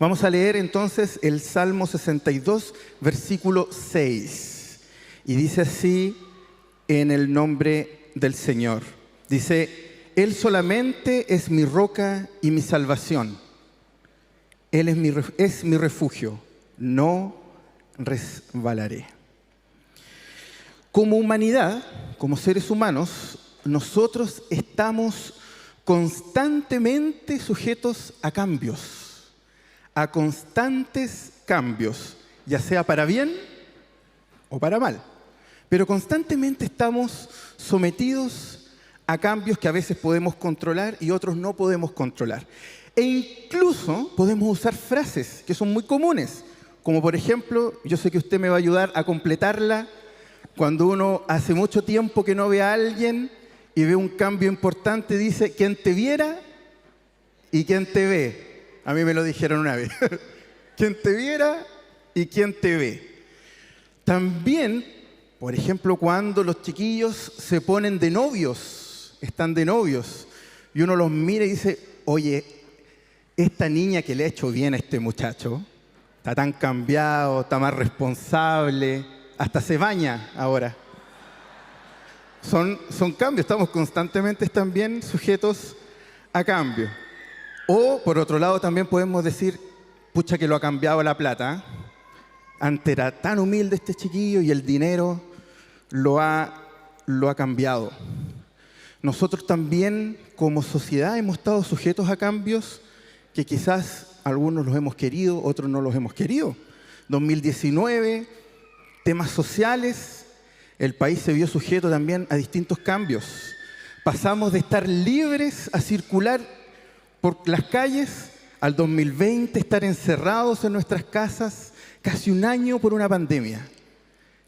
Vamos a leer entonces el Salmo 62, versículo 6. Y dice así en el nombre del Señor. Dice: Él solamente es mi roca y mi salvación. Él es mi refugio, no resbalaré. Como humanidad, como seres humanos, nosotros estamos constantemente sujetos a cambios, a constantes cambios, ya sea para bien o para mal. Pero constantemente estamos sometidos a cambios que a veces podemos controlar y otros no podemos controlar. E incluso podemos usar frases que son muy comunes, como por ejemplo, yo sé que usted me va a ayudar a completarla, cuando uno hace mucho tiempo que no ve a alguien y ve un cambio importante, dice: ¿quién te viera y quién te ve? A mí me lo dijeron una vez. ¿Quién te viera y quién te ve? También, por ejemplo, cuando los chiquillos se ponen de novios, están de novios, y uno los mira y dice: oye, esta niña que le ha hecho bien a este muchacho, está tan cambiado, está más responsable, hasta se baña ahora. Son cambios, estamos constantemente también sujetos a cambio. O, por otro lado, también podemos decir: pucha que lo ha cambiado la plata. Antes era tan humilde este chiquillo y el dinero lo ha cambiado. Nosotros también, como sociedad, hemos estado sujetos a cambios que quizás algunos los hemos querido, otros no los hemos querido. 2019, temas sociales, el país se vio sujeto también a distintos cambios. Pasamos de estar libres a circular por las calles al 2020 estar encerrados en nuestras casas casi un año por una pandemia.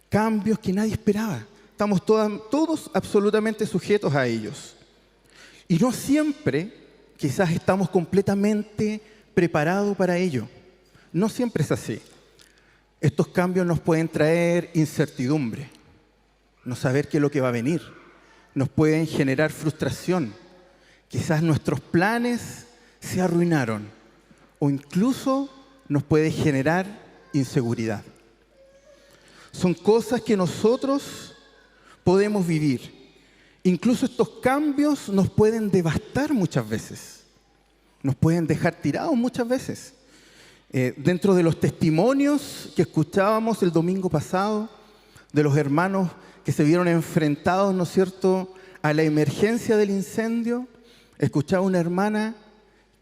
Cambios que nadie esperaba. Estamos todos absolutamente sujetos a ellos. Y no siempre quizás estamos completamente preparados para ello. No siempre es así. Estos cambios nos pueden traer incertidumbre, no saber qué es lo que va a venir. Nos pueden generar frustración. Quizás nuestros planes se arruinaron o incluso nos puede generar inseguridad. Son cosas que nosotros podemos vivir. Incluso estos cambios nos pueden devastar muchas veces. Nos pueden dejar tirados muchas veces. Dentro de los testimonios que escuchábamos el domingo pasado, de los hermanos que se vieron enfrentados, ¿no es cierto?, a la emergencia del incendio, escuchaba una hermana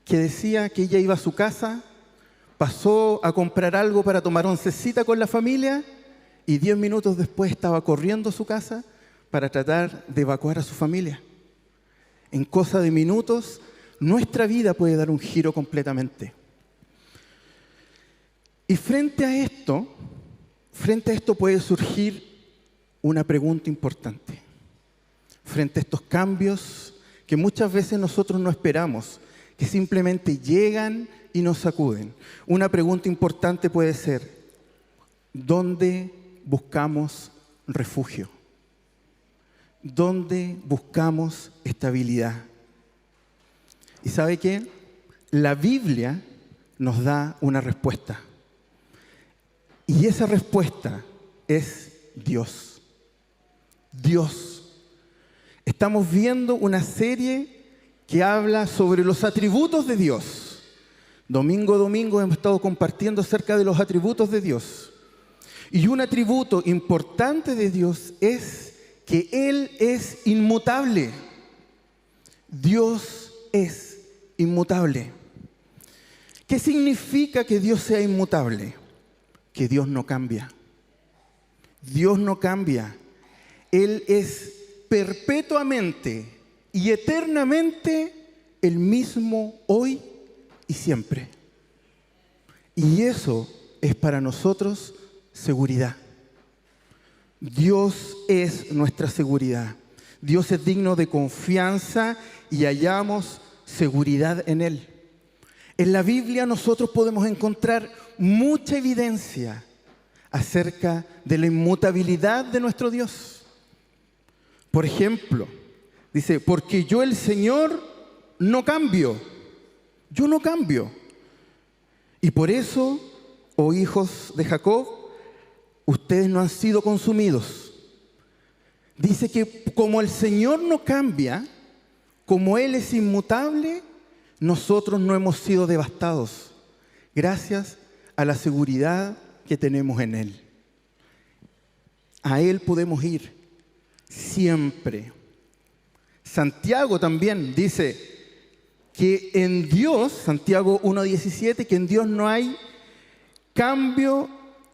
que decía que ella iba a su casa, pasó a comprar algo para tomar oncecita con la familia y 10 minutos después estaba corriendo a su casa para tratar de evacuar a su familia. En cosa de minutos, nuestra vida puede dar un giro completamente. Y frente a esto puede surgir una pregunta importante. Frente a estos cambios que muchas veces nosotros no esperamos, que simplemente llegan y nos sacuden. Una pregunta importante puede ser: ¿dónde buscamos refugio? ¿Dónde buscamos estabilidad? ¿Y sabe qué? La Biblia nos da una respuesta. Y esa respuesta es Dios. Dios. Estamos viendo una serie que habla sobre los atributos de Dios. Domingo a domingo hemos estado compartiendo acerca de los atributos de Dios. Y un atributo importante de Dios es que Él es inmutable. Dios es inmutable. ¿Qué significa que Dios sea inmutable? Que Dios no cambia. Dios no cambia. Él es perpetuamente y eternamente el mismo hoy y siempre. Y eso es para nosotros seguridad. Dios es nuestra seguridad. Dios es digno de confianza y hallamos seguridad en Él. En la Biblia nosotros podemos encontrar mucha evidencia acerca de la inmutabilidad de nuestro Dios. Por ejemplo, dice: porque yo, el Señor, no cambio. Yo no cambio. Y por eso, oh hijos de Jacob, ustedes no han sido consumidos. Dice que como el Señor no cambia, como Él es inmutable, nosotros no hemos sido devastados, gracias a la seguridad que tenemos en Él. A Él podemos ir siempre. Santiago también dice que en Dios, Santiago 1:17, que en Dios no hay cambio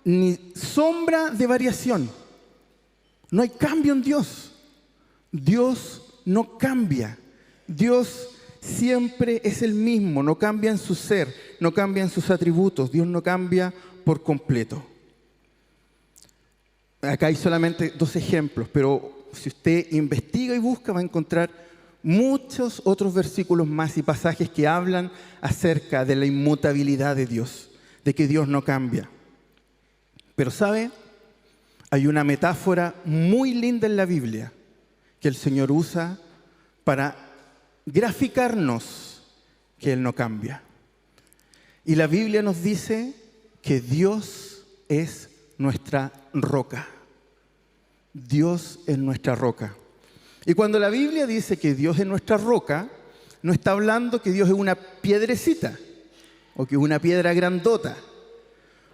ni sombra de variación. No hay cambio en Dios. Dios no cambia. Dios siempre es el mismo, no cambia en su ser, no cambia en sus atributos. Dios no cambia por completo. Acá hay solamente 2 ejemplos, pero si usted investiga y busca va a encontrar muchos otros versículos más y pasajes que hablan acerca de la inmutabilidad de Dios, de que Dios no cambia. Pero ¿sabe? Hay una metáfora muy linda en la Biblia que el Señor usa para graficarnos que Él no cambia. Y la Biblia nos dice que Dios es nuestra roca. Dios es nuestra roca. Y cuando la Biblia dice que Dios es nuestra roca, no está hablando que Dios es una piedrecita o que es una piedra grandota.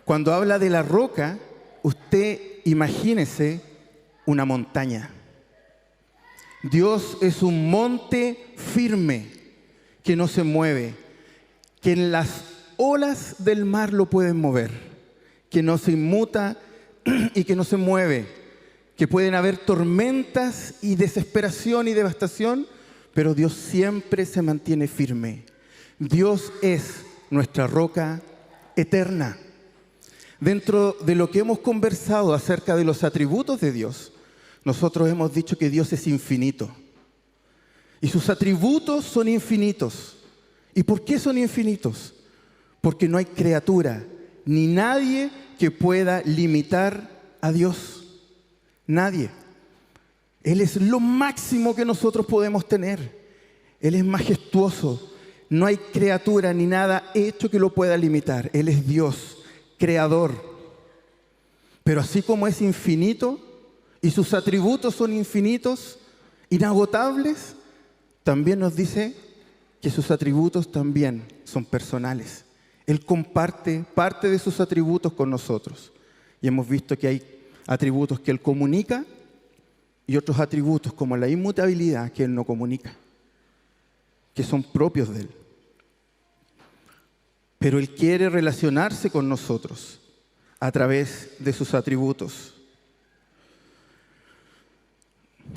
Cuando habla de la roca, usted imagínese una montaña. Dios es un monte firme que no se mueve, que en las olas del mar lo pueden mover, que no se inmuta y que no se mueve, que pueden haber tormentas y desesperación y devastación, pero Dios siempre se mantiene firme. Dios es nuestra roca eterna. Dentro de lo que hemos conversado acerca de los atributos de Dios, nosotros hemos dicho que Dios es infinito. Y sus atributos son infinitos. ¿Y por qué son infinitos? Porque no hay criatura, ni nadie que pueda limitar a Dios. Nadie. Él es lo máximo que nosotros podemos tener. Él es majestuoso. No hay criatura ni nada hecho que lo pueda limitar. Él es Dios, creador. Pero así como es infinito y sus atributos son infinitos, inagotables, también nos dice que sus atributos también son personales. Él comparte parte de sus atributos con nosotros. Y hemos visto que hay atributos que Él comunica y otros atributos como la inmutabilidad que Él no comunica, que son propios de Él. Pero Él quiere relacionarse con nosotros a través de sus atributos.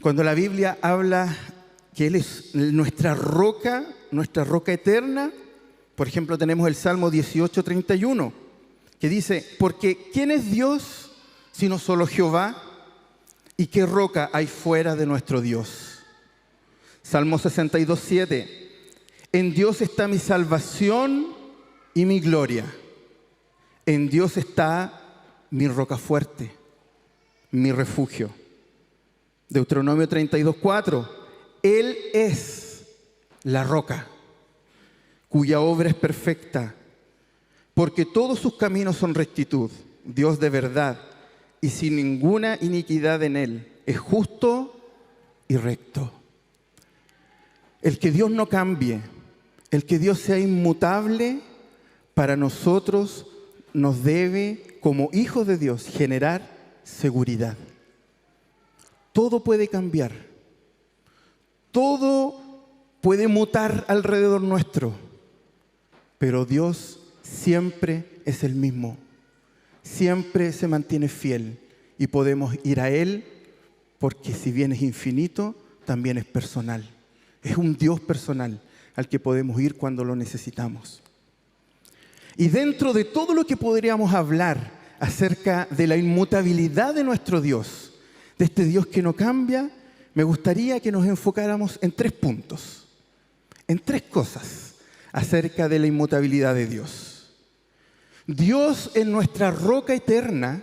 Cuando la Biblia habla que Él es nuestra roca eterna, por ejemplo tenemos el Salmo 18:31, que dice, porque ¿quién es Dios sino solo Jehová? ¿Y qué roca hay fuera de nuestro Dios? Salmo 62:7. En Dios está mi salvación y mi gloria. En Dios está mi roca fuerte, mi refugio. Deuteronomio 32:4. Él es la roca, cuya obra es perfecta, porque todos sus caminos son rectitud. Dios de verdad y sin ninguna iniquidad en Él. Es justo y recto. El que Dios no cambie, el que Dios sea inmutable, para nosotros nos debe, como hijos de Dios, generar seguridad. Todo puede cambiar. Todo puede mutar alrededor nuestro. Pero Dios siempre es el mismo. Siempre se mantiene fiel y podemos ir a Él porque si bien es infinito, también es personal. Es un Dios personal al que podemos ir cuando lo necesitamos. Y dentro de todo lo que podríamos hablar acerca de la inmutabilidad de nuestro Dios, de este Dios que no cambia, me gustaría que nos enfocáramos en 3 puntos, en 3 cosas acerca de la inmutabilidad de Dios. Dios es nuestra roca eterna,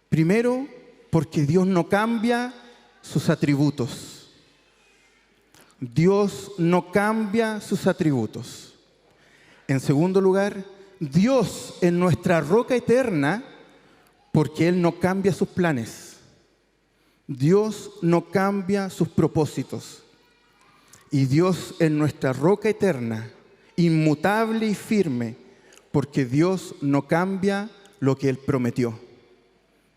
primero porque Dios no cambia sus atributos. Dios no cambia sus atributos. En segundo lugar, Dios es nuestra roca eterna porque Él no cambia sus planes. Dios no cambia sus propósitos. Y Dios es nuestra roca eterna, inmutable y firme, porque Dios no cambia lo que Él prometió.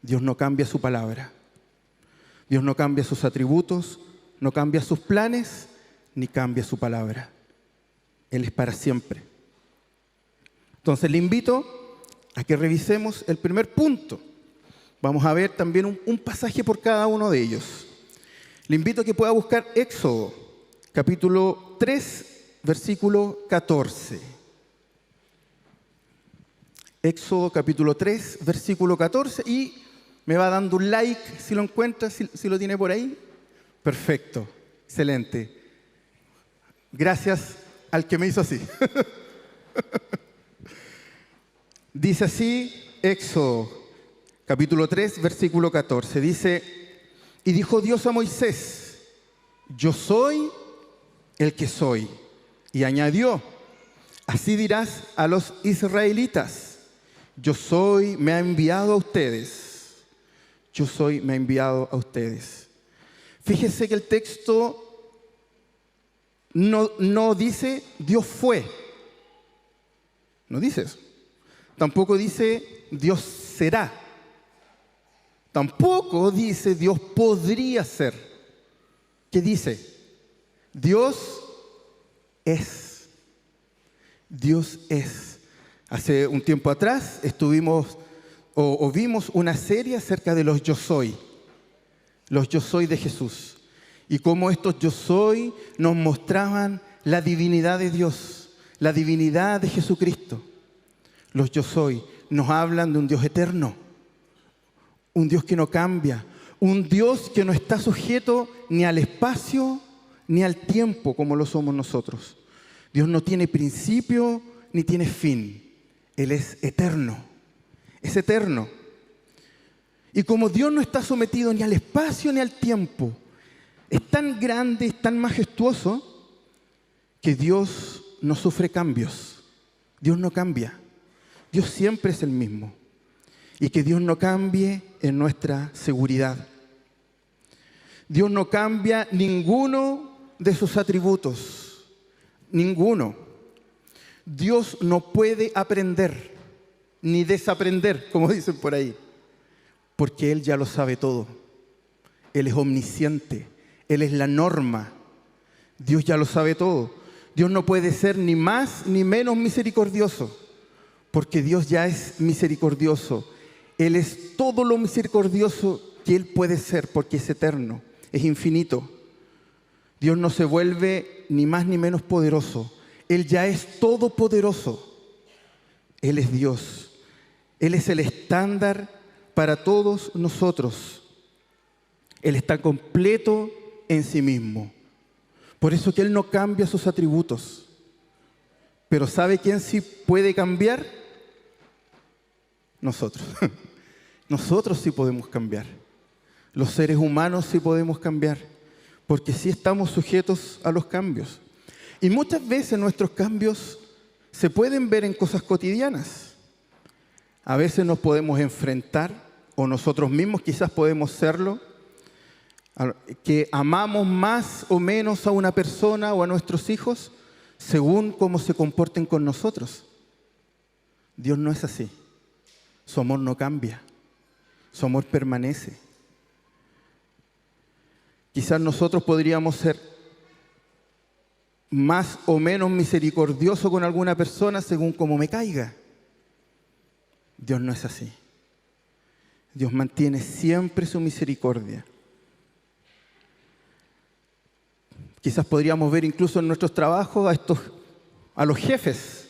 Dios no cambia su palabra. Dios no cambia sus atributos, no cambia sus planes, ni cambia su palabra. Él es para siempre. Entonces le invito a que revisemos el primer punto. Vamos a ver también un pasaje por cada uno de ellos. Le invito a que pueda buscar Éxodo, capítulo 3, versículo 14. Éxodo, capítulo 3, versículo 14. Y me va dando un like si lo encuentra, si lo tiene por ahí. Perfecto, excelente. Gracias al que me hizo así. Dice así, Éxodo, capítulo 3, versículo 14. Dice, y dijo Dios a Moisés, yo soy el que soy. Y añadió, así dirás a los israelitas, yo soy, me ha enviado a ustedes. Yo soy, me ha enviado a ustedes. Fíjese que el texto no dice Dios fue. No dice eso. Tampoco dice Dios será. Tampoco dice Dios podría ser. ¿Qué dice? Dios es. Dios es. Hace un tiempo atrás estuvimos o vimos una serie acerca de los yo soy de Jesús, y cómo estos yo soy nos mostraban la divinidad de Dios, la divinidad de Jesucristo. Los yo soy nos hablan de un Dios eterno, un Dios que no cambia, un Dios que no está sujeto ni al espacio ni al tiempo como lo somos nosotros. Dios no tiene principio ni tiene fin, Él es eterno. Es eterno. Y como Dios no está sometido ni al espacio ni al tiempo, es tan grande, es tan majestuoso, que Dios no sufre cambios. Dios no cambia. Dios siempre es el mismo. Y que Dios no cambie en nuestra seguridad. Dios no cambia ninguno de sus atributos. Ninguno. Dios no puede aprender ni desaprender, como dicen por ahí, porque Él ya lo sabe todo. Él es omnisciente, Él es la norma. Dios ya lo sabe todo. Dios no puede ser ni más ni menos misericordioso, porque Dios ya es misericordioso. Él es todo lo misericordioso que Él puede ser, porque es eterno, es infinito. Dios no se vuelve ni más ni menos poderoso. Él ya es todopoderoso. Él es Dios. Él es el estándar para todos nosotros. Él está completo en sí mismo. Por eso que Él no cambia sus atributos. Pero ¿sabe quién sí puede cambiar? Nosotros. Nosotros sí podemos cambiar. Los seres humanos sí podemos cambiar. Porque sí estamos sujetos a los cambios. Y muchas veces nuestros cambios se pueden ver en cosas cotidianas. A veces nos podemos enfrentar, o nosotros mismos quizás podemos serlo, que amamos más o menos a una persona o a nuestros hijos según cómo se comporten con nosotros. Dios no es así. Su amor no cambia. Su amor permanece. Quizás nosotros podríamos ser más o menos misericordiosos con alguna persona según cómo me caiga. Dios no es así. Dios mantiene siempre su misericordia. Quizás podríamos ver incluso en nuestros trabajos a los jefes,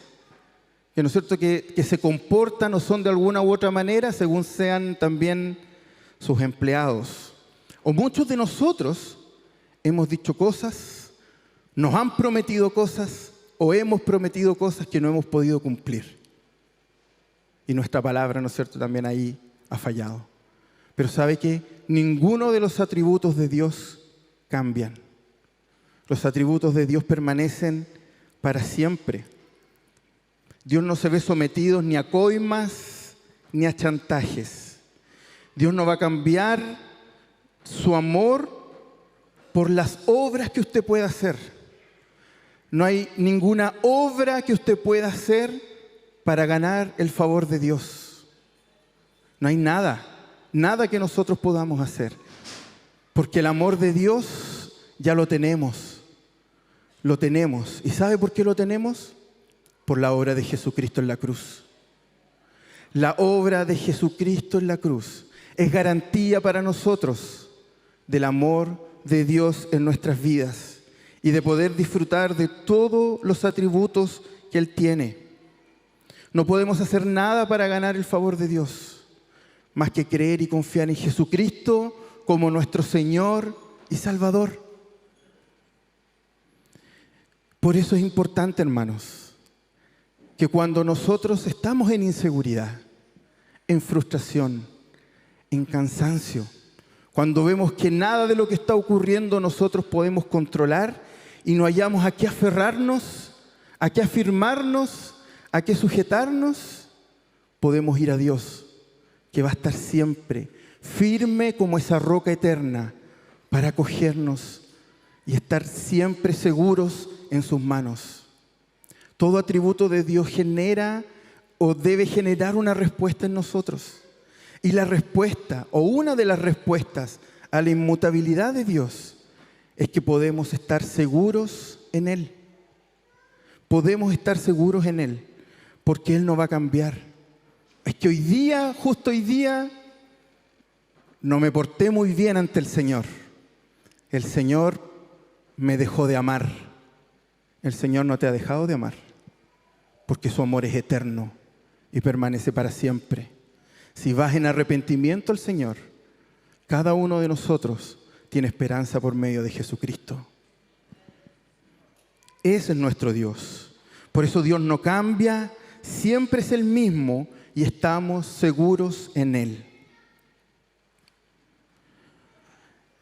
que no es cierto que se comportan o son de alguna u otra manera según sean también sus empleados. O muchos de nosotros hemos dicho cosas, nos han prometido cosas o hemos prometido cosas que no hemos podido cumplir. Y nuestra palabra, ¿no es cierto?, también ahí ha fallado. Pero ¿sabe qué? Ninguno de los atributos de Dios cambian. Los atributos de Dios permanecen para siempre. Dios no se ve sometido ni a coimas ni a chantajes. Dios no va a cambiar su amor por las obras que usted pueda hacer. No hay ninguna obra que usted pueda hacer para ganar el favor de Dios. No hay nada que nosotros podamos hacer. Porque el amor de Dios ya lo tenemos. Lo tenemos. ¿Y sabe por qué lo tenemos? Por la obra de Jesucristo en la cruz. La obra de Jesucristo en la cruz es garantía para nosotros del amor de Dios en nuestras vidas y de poder disfrutar de todos los atributos que Él tiene. No podemos hacer nada para ganar el favor de Dios, más que creer y confiar en Jesucristo como nuestro Señor y Salvador. Por eso es importante, hermanos, que cuando nosotros estamos en inseguridad, en frustración, en cansancio, cuando vemos que nada de lo que está ocurriendo nosotros podemos controlar y no hallamos a qué aferrarnos, a qué afirmarnos, a qué sujetarnos, podemos ir a Dios, que va a estar siempre firme como esa roca eterna para acogernos y estar siempre seguros en sus manos. Todo atributo de Dios genera o debe generar una respuesta en nosotros. Y la respuesta, o una de las respuestas a la inmutabilidad de Dios, es que podemos estar seguros en Él. Podemos estar seguros en Él, porque Él no va a cambiar. Es que hoy día, justo hoy día, no me porté muy bien ante el Señor. El Señor me dejó de amar. El Señor no te ha dejado de amar, porque su amor es eterno y permanece para siempre. Si vas en arrepentimiento al Señor, cada uno de nosotros tiene esperanza por medio de Jesucristo. Ese es nuestro Dios. Por eso Dios no cambia, siempre es el mismo y estamos seguros en Él.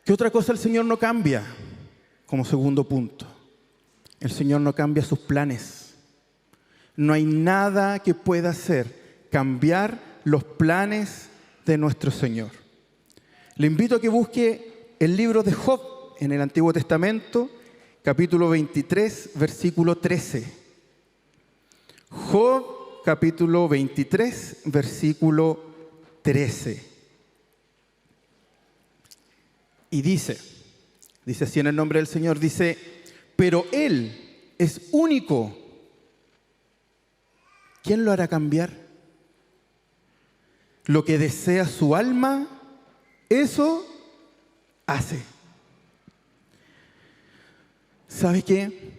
¿Qué otra cosa el Señor no cambia? Como segundo punto, el Señor no cambia sus planes. No hay nada que pueda hacer cambiar los planes de nuestro Señor. Le invito a que busque el libro de Job en el Antiguo Testamento, capítulo 23, versículo 13. Job, capítulo 23, versículo 13. Y dice así en el nombre del Señor, dice, pero Él es único. ¿Quién lo hará cambiar? Lo que desea su alma, eso hace. ¿Sabe qué?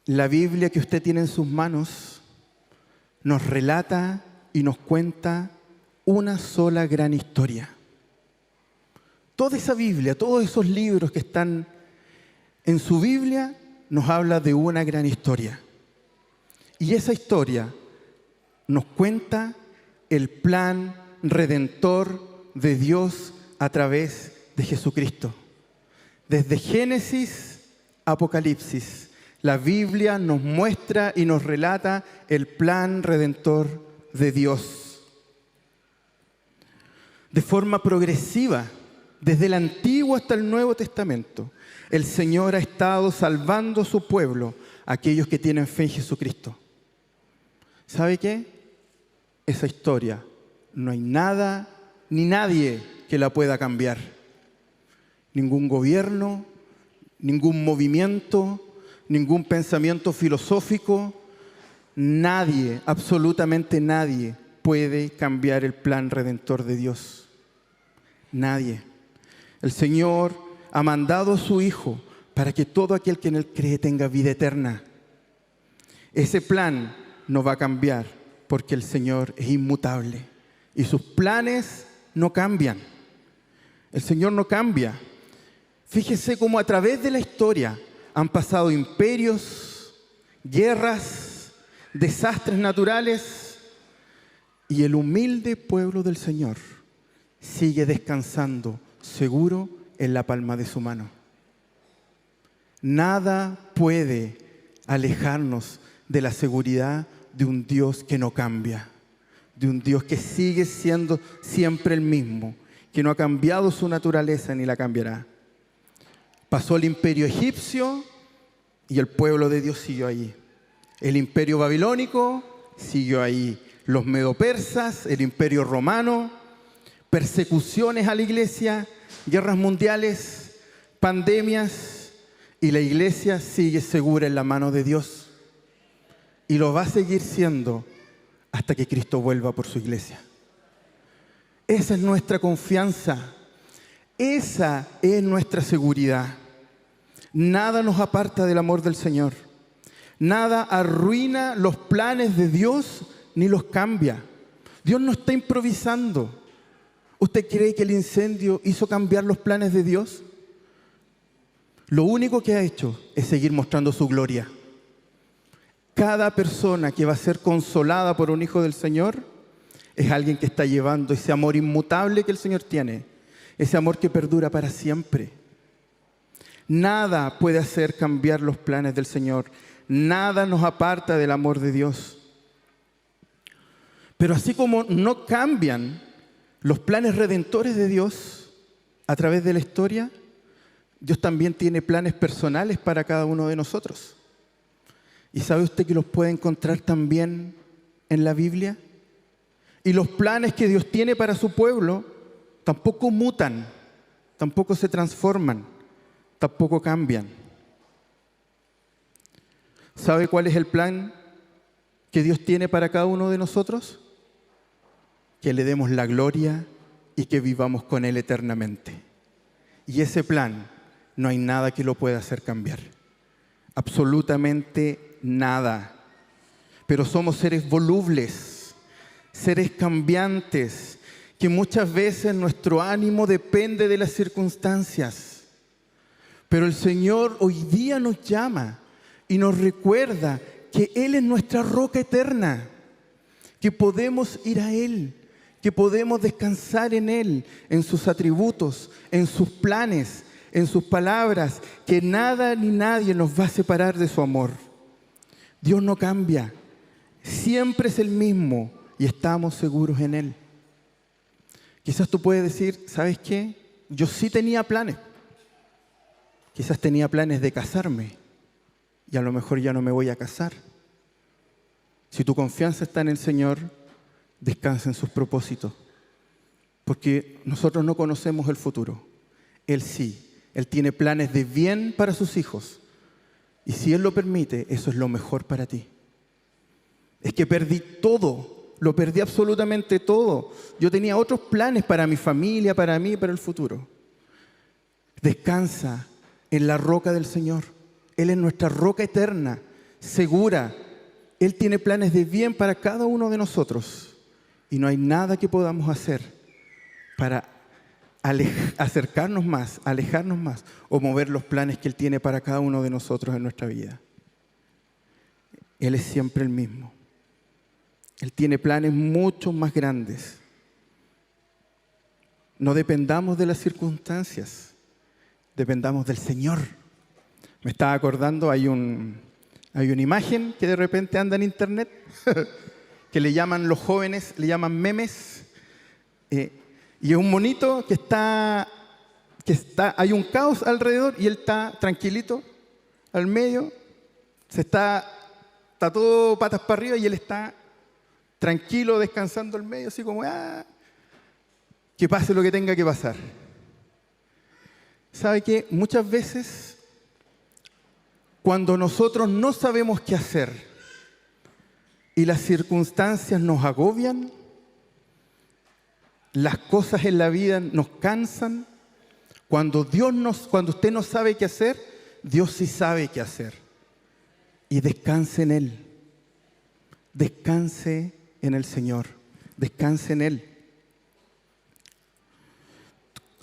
La Biblia que usted tiene en sus manos nos relata y nos cuenta una sola gran historia. Toda esa Biblia, todos esos libros que están en su Biblia nos habla de una gran historia. Y esa historia nos cuenta el plan redentor de Dios a través de Jesucristo. Desde Génesis a Apocalipsis, la Biblia nos muestra y nos relata el plan redentor de Dios. De forma progresiva, desde el Antiguo hasta el Nuevo Testamento, el Señor ha estado salvando a su pueblo, aquellos que tienen fe en Jesucristo. ¿Sabe qué? Esa historia no hay nada ni nadie que la pueda cambiar. Ningún gobierno, ningún movimiento, ningún pensamiento filosófico, nadie, absolutamente nadie puede cambiar el plan redentor de Dios. Nadie. El Señor ha mandado a su Hijo para que todo aquel que en Él cree tenga vida eterna. Ese plan no va a cambiar porque el Señor es inmutable y sus planes no cambian. El Señor no cambia. Fíjese cómo a través de la historia han pasado imperios, guerras, desastres naturales y el humilde pueblo del Señor sigue descansando seguro en la palma de su mano. Nada puede alejarnos de la seguridad de un Dios que no cambia, de un Dios que sigue siendo siempre el mismo, que no ha cambiado su naturaleza ni la cambiará. Pasó el imperio egipcio y el pueblo de Dios siguió allí. El imperio babilónico siguió ahí. Los medopersas, el imperio romano, persecuciones a la iglesia, guerras mundiales, pandemias, y la iglesia sigue segura en la mano de Dios. Y lo va a seguir siendo hasta que Cristo vuelva por su iglesia. Esa es nuestra confianza. Esa es nuestra seguridad. Nada nos aparta del amor del Señor. Nada arruina los planes de Dios ni los cambia. Dios no está improvisando. ¿Usted cree que el incendio hizo cambiar los planes de Dios? Lo único que ha hecho es seguir mostrando su gloria. Cada persona que va a ser consolada por un hijo del Señor es alguien que está llevando ese amor inmutable que el Señor tiene, ese amor que perdura para siempre. Nada puede hacer cambiar los planes del Señor. Nada nos aparta del amor de Dios. Pero así como no cambian los planes redentores de Dios a través de la historia, Dios también tiene planes personales para cada uno de nosotros. ¿Y sabe usted que los puede encontrar también en la Biblia? Y los planes que Dios tiene para su pueblo tampoco mutan, tampoco se transforman, tampoco cambian. ¿Sabe cuál es el plan que Dios tiene para cada uno de nosotros? Que le demos la gloria y que vivamos con Él eternamente. Y ese plan no hay nada que lo pueda hacer cambiar. Absolutamente nada. Pero somos seres volubles, seres cambiantes, que muchas veces nuestro ánimo depende de las circunstancias. Pero el Señor hoy día nos llama y nos recuerda que Él es nuestra roca eterna, que podemos ir a Él, que podemos descansar en Él, en sus atributos, en sus planes, en sus palabras, que nada ni nadie nos va a separar de su amor. Dios no cambia, siempre es el mismo y estamos seguros en Él. Quizás tú puedes decir, ¿sabes qué? Yo sí tenía planes. Quizás tenía planes de casarme y a lo mejor ya no me voy a casar. Si tu confianza está en el Señor, descansa en sus propósitos, porque nosotros no conocemos el futuro. Él sí. Él tiene planes de bien para sus hijos. Y si Él lo permite, eso es lo mejor para ti. Es que perdí todo, lo perdí absolutamente todo. Yo tenía otros planes para mi familia, para mí y para el futuro. Descansa en la roca del Señor. Él es nuestra roca eterna, segura. Él tiene planes de bien para cada uno de nosotros. Y no hay nada que podamos hacer para acercarnos más, alejarnos más o mover los planes que Él tiene para cada uno de nosotros en nuestra vida. Él es siempre el mismo. Él tiene planes mucho más grandes. No dependamos de las circunstancias, dependamos del Señor. Me estaba acordando, hay una imagen que de repente anda en internet que le llaman los jóvenes, le llaman memes. Y es un monito que está, hay un caos alrededor y él está tranquilito al medio, está todo patas para arriba y él está tranquilo descansando al medio, así como, que pase lo que tenga que pasar. ¿Sabe qué? Muchas veces, cuando nosotros no sabemos qué hacer y las circunstancias nos agobian, las cosas en la vida nos cansan, cuando usted no sabe qué hacer, Dios sí sabe qué hacer. Y descanse en Él. Descanse en el Señor. Descanse en Él.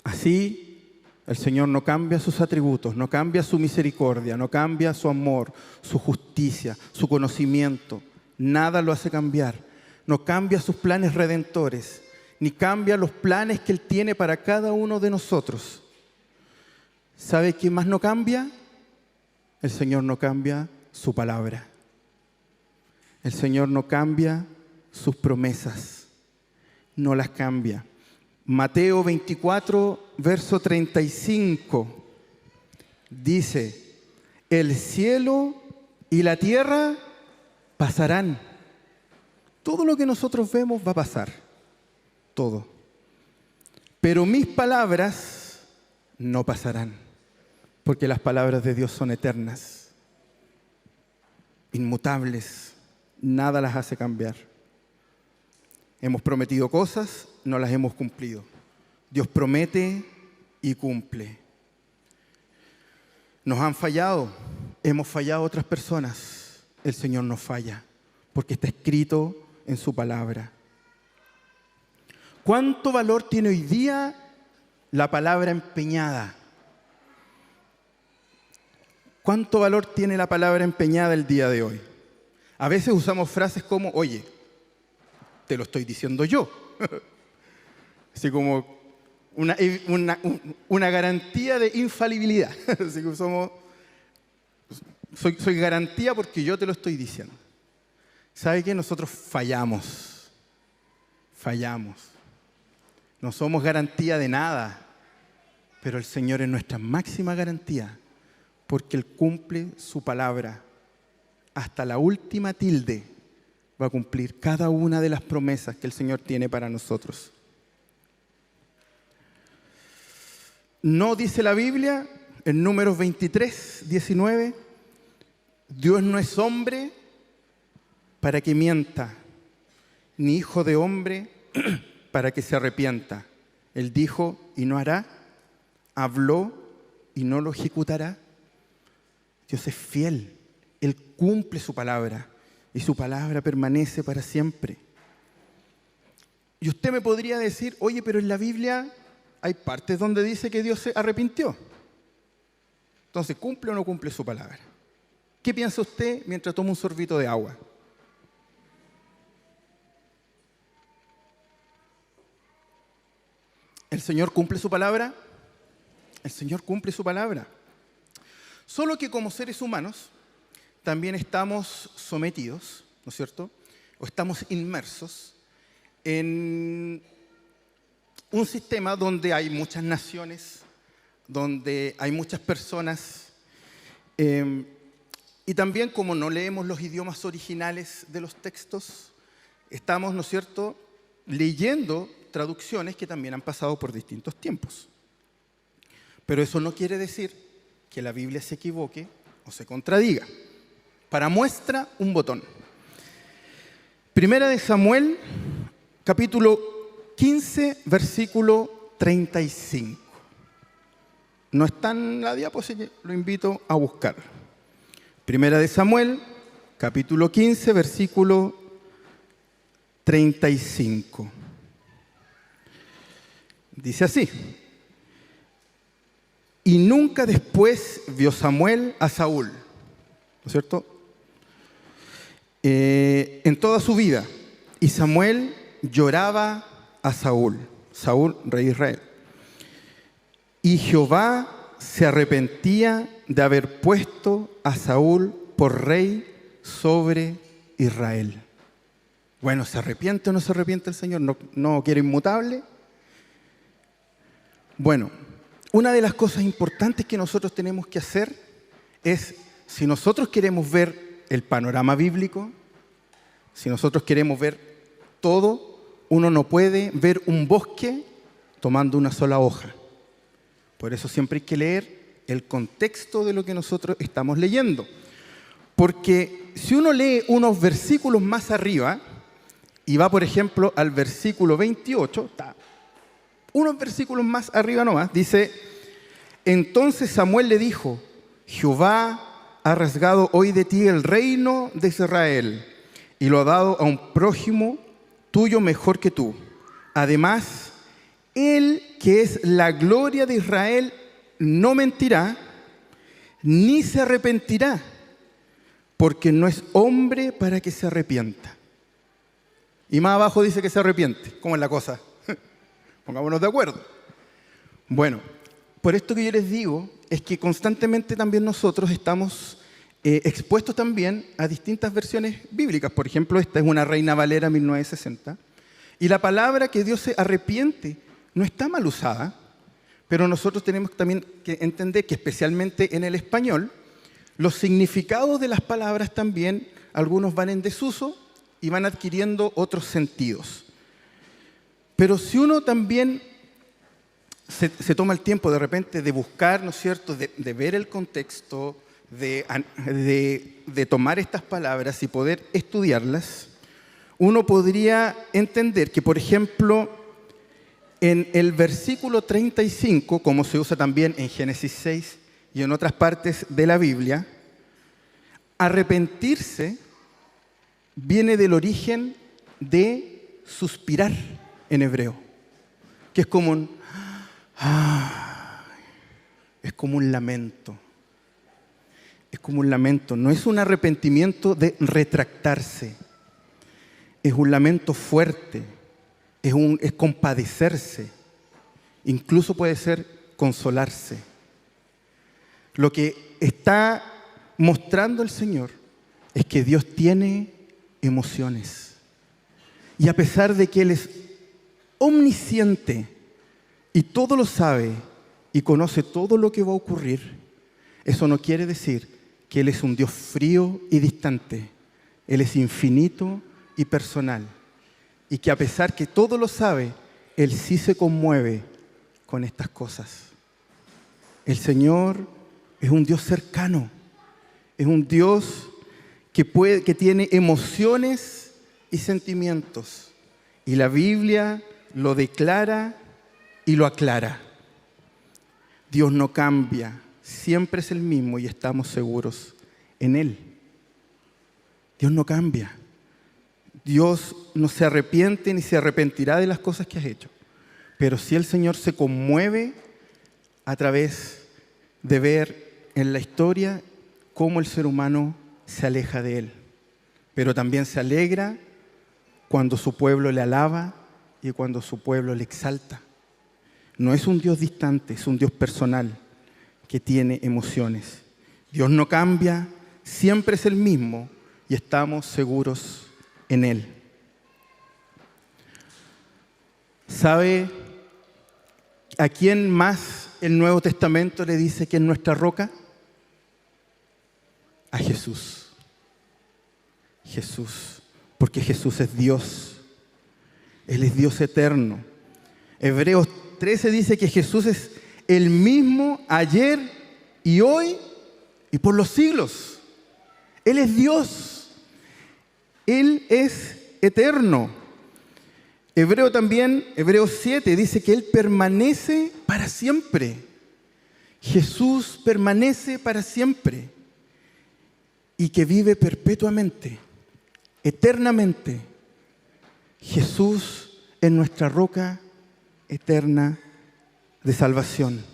Así, el Señor no cambia sus atributos, no cambia su misericordia, no cambia su amor, su justicia, su conocimiento. Nada lo hace cambiar. No cambia sus planes redentores, ni cambia los planes que Él tiene para cada uno de nosotros. ¿Sabe quién más no cambia? El Señor no cambia su palabra. El Señor no cambia sus promesas, no las cambia. Mateo 24, verso 35, dice, el cielo y la tierra pasarán. Todo lo que nosotros vemos va a pasar, todo. Pero mis palabras no pasarán, porque las palabras de Dios son eternas, inmutables, nada las hace cambiar. Hemos prometido cosas, no las hemos cumplido. Dios promete y cumple. Nos han fallado, hemos fallado a otras personas. El Señor no falla, porque está escrito en su palabra. ¿Cuánto valor tiene hoy día la palabra empeñada? ¿Cuánto valor tiene la palabra empeñada el día de hoy? A veces usamos frases como, oye, te lo estoy diciendo yo. Así como una garantía de infalibilidad. Así que soy garantía porque yo te lo estoy diciendo. ¿Sabe qué? Nosotros fallamos. Fallamos. No somos garantía de nada, pero el Señor es nuestra máxima garantía, porque Él cumple su palabra. Hasta la última tilde va a cumplir cada una de las promesas que el Señor tiene para nosotros. No dice la Biblia, en Números 23, 19, Dios no es hombre para que mienta, ni hijo de hombre para que se arrepienta. Él dijo y no hará, habló y no lo ejecutará. Dios es fiel, Él cumple su palabra y su palabra permanece para siempre. Y usted me podría decir, oye, pero en la Biblia hay partes donde dice que Dios se arrepintió. Entonces, ¿cumple o no cumple su palabra? ¿Qué piensa usted mientras toma un sorbito de agua? ¿El Señor cumple su palabra? El Señor cumple su palabra. Solo que como seres humanos también estamos sometidos, ¿no es cierto? O estamos inmersos en un sistema donde hay muchas naciones, donde hay muchas personas, y también como no leemos los idiomas originales de los textos, estamos, ¿no es cierto?, leyendo traducciones que también han pasado por distintos tiempos. Pero eso no quiere decir que la Biblia se equivoque o se contradiga. Para muestra, un botón. Primera de Samuel, capítulo 15, versículo 35. No está en la diapositiva, así que lo invito a buscar. Primera de Samuel, capítulo 15, versículo 35. Dice así: y nunca después vio Samuel a Saúl, ¿no es cierto?, en toda su vida. Y Samuel lloraba a Saúl, rey de Israel. Y Jehová se arrepentía de haber puesto a Saúl por rey sobre Israel. Bueno, ¿se arrepiente o no se arrepiente el Señor? ¿No quiere inmutable? Bueno, una de las cosas importantes que nosotros tenemos que hacer es, si nosotros queremos ver el panorama bíblico, si nosotros queremos ver todo, uno no puede ver un bosque tomando una sola hoja. Por eso siempre hay que leer el contexto de lo que nosotros estamos leyendo. Porque si uno lee unos versículos más arriba y va, por ejemplo, al versículo 28, unos versículos más arriba nomás, dice: entonces Samuel le dijo, Jehová ha rasgado hoy de ti el reino de Israel y lo ha dado a un prójimo tuyo mejor que tú. Además, él que es la gloria de Israel no mentirá, ni se arrepentirá, porque no es hombre para que se arrepienta. Y más abajo dice que se arrepiente. ¿Cómo es la cosa? Pongámonos de acuerdo. Bueno, por esto que yo les digo es que constantemente también nosotros estamos expuestos también a distintas versiones bíblicas. Por ejemplo, esta es una Reina Valera 1960. Y la palabra que Dios se arrepiente no está mal usada, pero nosotros tenemos también que entender que especialmente en el español, los significados de las palabras también, algunos van en desuso y van adquiriendo otros sentidos. Pero si uno también se toma el tiempo de repente de buscar, ¿no es cierto?, de ver el contexto, de tomar estas palabras y poder estudiarlas, uno podría entender que, por ejemplo, en el versículo 35, como se usa también en Génesis 6 y en otras partes de la Biblia, arrepentirse viene del origen de suspirar en hebreo, que es como un lamento. Es como un lamento, no es un arrepentimiento de retractarse, es un lamento fuerte, es compadecerse, incluso puede ser consolarse. Lo que está mostrando el Señor es que Dios tiene emociones. Y a pesar de que Él es omnisciente y todo lo sabe y conoce todo lo que va a ocurrir, eso no quiere decir que Él es un Dios frío y distante. Él es infinito y personal. Y que a pesar que todo lo sabe, Él sí se conmueve con estas cosas. El Señor es un Dios cercano. Es un Dios que tiene emociones y sentimientos. Y la Biblia lo declara y lo aclara. Dios no cambia, siempre es el mismo y estamos seguros en Él. Dios no cambia. Dios no se arrepiente ni se arrepentirá de las cosas que has hecho. Pero sí el Señor se conmueve a través de ver en la historia cómo el ser humano se aleja de Él. Pero también se alegra cuando su pueblo le alaba y cuando su pueblo le exalta. No es un Dios distante, es un Dios personal que tiene emociones. Dios no cambia, siempre es el mismo y estamos seguros en Él. ¿Sabe a quién más el Nuevo Testamento le dice que es nuestra roca? A Jesús. Jesús, porque Jesús es Dios. Él es Dios eterno. Hebreos 13 dice que Jesús es el mismo ayer y hoy y por los siglos. Él es Dios. Él es eterno. Hebreos 7 dice que Él permanece para siempre. Jesús permanece para siempre y que vive perpetuamente, eternamente. Jesús es nuestra roca eterna de salvación.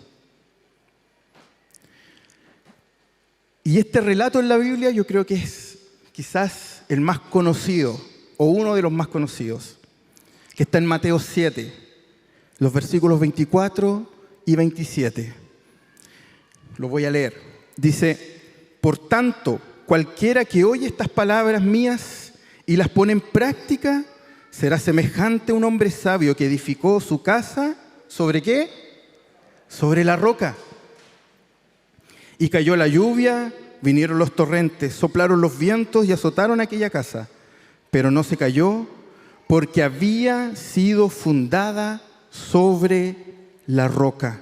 Y este relato en la Biblia yo creo que es quizás el más conocido o uno de los más conocidos, que está en Mateo 7, los versículos 24 y 27. Lo voy a leer. Dice: por tanto, cualquiera que oye estas palabras mías y las pone en práctica, será semejante a un hombre sabio que edificó su casa, ¿sobre qué? Sobre la roca. Y cayó la lluvia, vinieron los torrentes, soplaron los vientos y azotaron aquella casa. Pero no se cayó porque había sido fundada sobre la roca.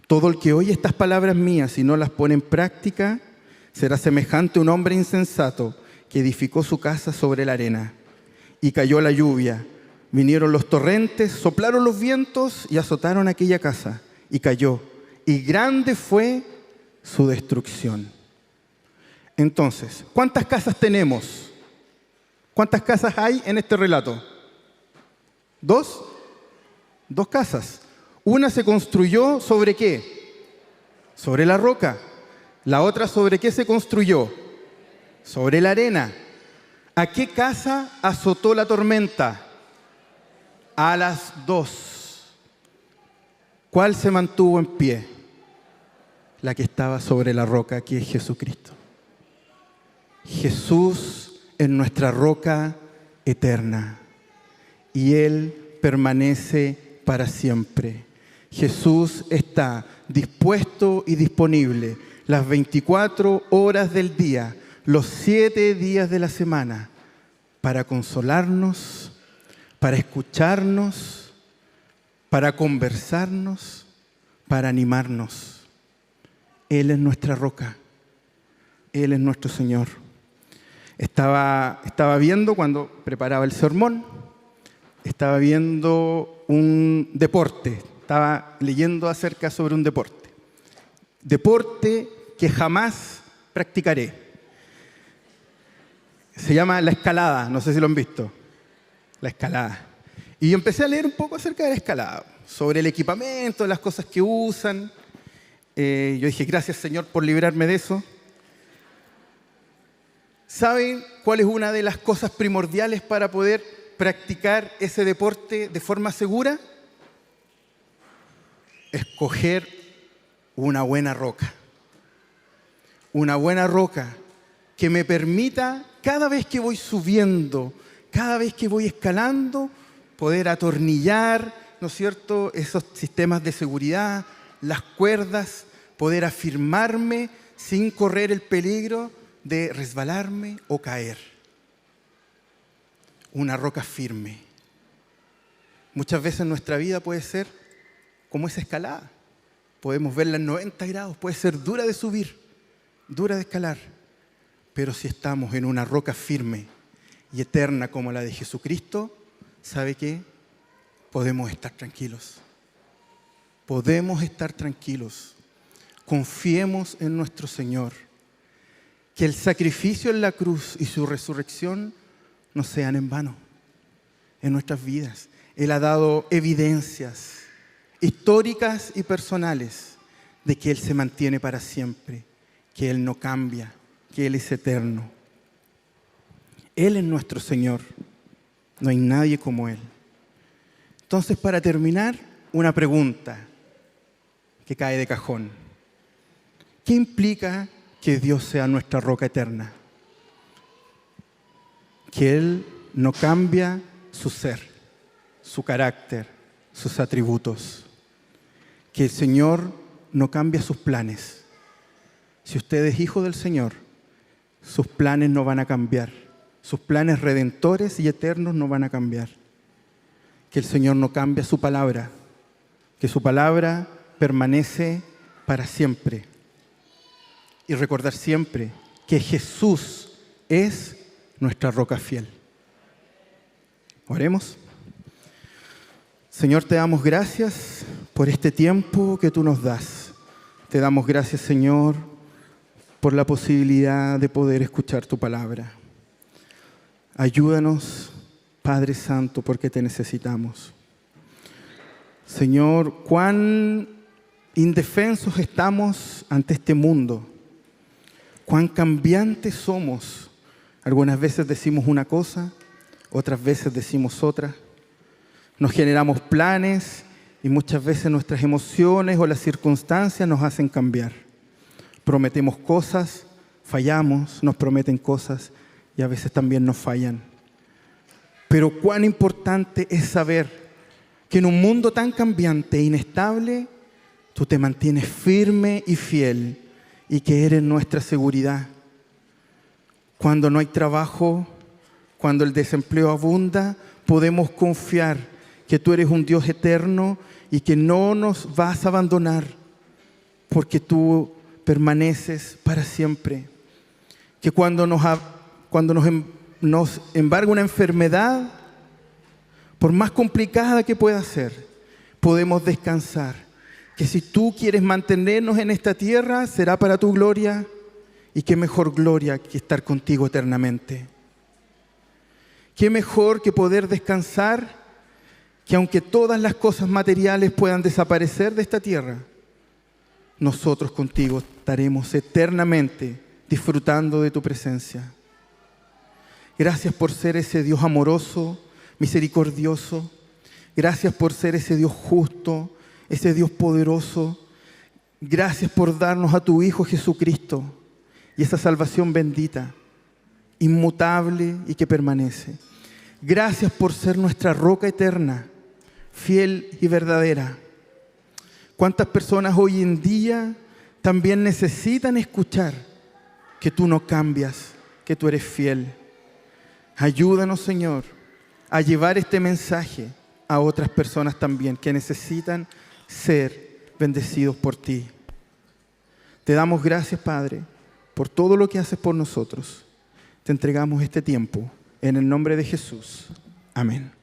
Todo el que oye estas palabras mías y no las pone en práctica, será semejante a un hombre insensato que edificó su casa sobre la arena. Y cayó la lluvia, vinieron los torrentes, soplaron los vientos y azotaron aquella casa. Y cayó, y grande fue su destrucción. Entonces, ¿cuántas casas tenemos? ¿Cuántas casas hay en este relato? ¿Dos? Dos casas. Una se construyó ¿sobre qué? Sobre la roca. La otra ¿sobre qué se construyó? Sobre la arena. ¿A qué casa azotó la tormenta? A las dos. ¿Cuál se mantuvo en pie? La que estaba sobre la roca, que es Jesucristo. Jesús es nuestra roca eterna y Él permanece para siempre. Jesús está dispuesto y disponible las 24 horas del día, los 7 días de la semana, para consolarnos, para escucharnos, para conversarnos, para animarnos. Él es nuestra roca, Él es nuestro Señor. Estaba viendo, cuando preparaba el sermón, estaba viendo un deporte, estaba leyendo acerca sobre un deporte que jamás practicaré. Se llama la escalada, no sé si lo han visto, la escalada. Y yo empecé a leer un poco acerca de la escalada, sobre el equipamiento, las cosas que usan. Yo dije, gracias Señor por librarme de eso. ¿Saben cuál es una de las cosas primordiales para poder practicar ese deporte de forma segura? Escoger una buena roca. Una buena roca que me permita, cada vez que voy subiendo, cada vez que voy escalando, poder atornillar, ¿no es cierto?, esos sistemas de seguridad, las cuerdas, poder afirmarme sin correr el peligro de resbalarme o caer. Una roca firme. Muchas veces nuestra vida puede ser como esa escalada. Podemos verla en 90 grados, puede ser dura de subir, dura de escalar. Pero si estamos en una roca firme y eterna como la de Jesucristo, ¿sabe qué? Podemos estar tranquilos. Podemos estar tranquilos. Confiemos en nuestro Señor. Que el sacrificio en la cruz y su resurrección no sean en vano en nuestras vidas. Él ha dado evidencias históricas y personales de que Él se mantiene para siempre, que Él no cambia, que Él es eterno. Él es nuestro Señor. No hay nadie como Él. Entonces, para terminar, una pregunta que cae de cajón. ¿Qué implica que Dios sea nuestra roca eterna? Que Él no cambia su ser, su carácter, sus atributos. Que el Señor no cambia sus planes. Si usted es hijo del Señor, sus planes no van a cambiar. Sus planes redentores y eternos no van a cambiar. Que el Señor no cambia su palabra. Que su palabra permanece para siempre. Y recordar siempre que Jesús es nuestra roca fiel. Oremos. Señor, te damos gracias por este tiempo que tú nos das. Te damos gracias, Señor, por la posibilidad de poder escuchar tu palabra. Ayúdanos, Padre Santo, porque te necesitamos. Señor, cuán indefensos estamos ante este mundo. Cuán cambiantes somos. Algunas veces decimos una cosa, otras veces decimos otra. Nos generamos planes y muchas veces nuestras emociones o las circunstancias nos hacen cambiar. Prometemos cosas, fallamos, nos prometen cosas y a veces también nos fallan. Pero cuán importante es saber que en un mundo tan cambiante e inestable, tú te mantienes firme y fiel y que eres nuestra seguridad. Cuando no hay trabajo, cuando el desempleo abunda, podemos confiar que tú eres un Dios eterno y que no nos vas a abandonar porque tú permaneces para siempre. Que cuando nos embarga una enfermedad, por más complicada que pueda ser, podemos descansar. Que si tú quieres mantenernos en esta tierra, será para tu gloria, y qué mejor gloria que estar contigo eternamente. Qué mejor que poder descansar, que aunque todas las cosas materiales puedan desaparecer de esta tierra, nosotros contigo estaremos eternamente disfrutando de tu presencia. Gracias por ser ese Dios amoroso, misericordioso. Gracias por ser ese Dios justo, ese Dios poderoso. Gracias por darnos a tu Hijo Jesucristo y esa salvación bendita. inmutable y que permanece. Gracias por ser nuestra roca eterna, fiel y verdadera. ¿Cuántas personas hoy en día también necesitan escuchar que tú no cambias, que tú eres fiel? Ayúdanos, Señor, a llevar este mensaje a otras personas también que necesitan ser bendecidos por ti. Te damos gracias, Padre, por todo lo que haces por nosotros. Te entregamos este tiempo en el nombre de Jesús. Amén.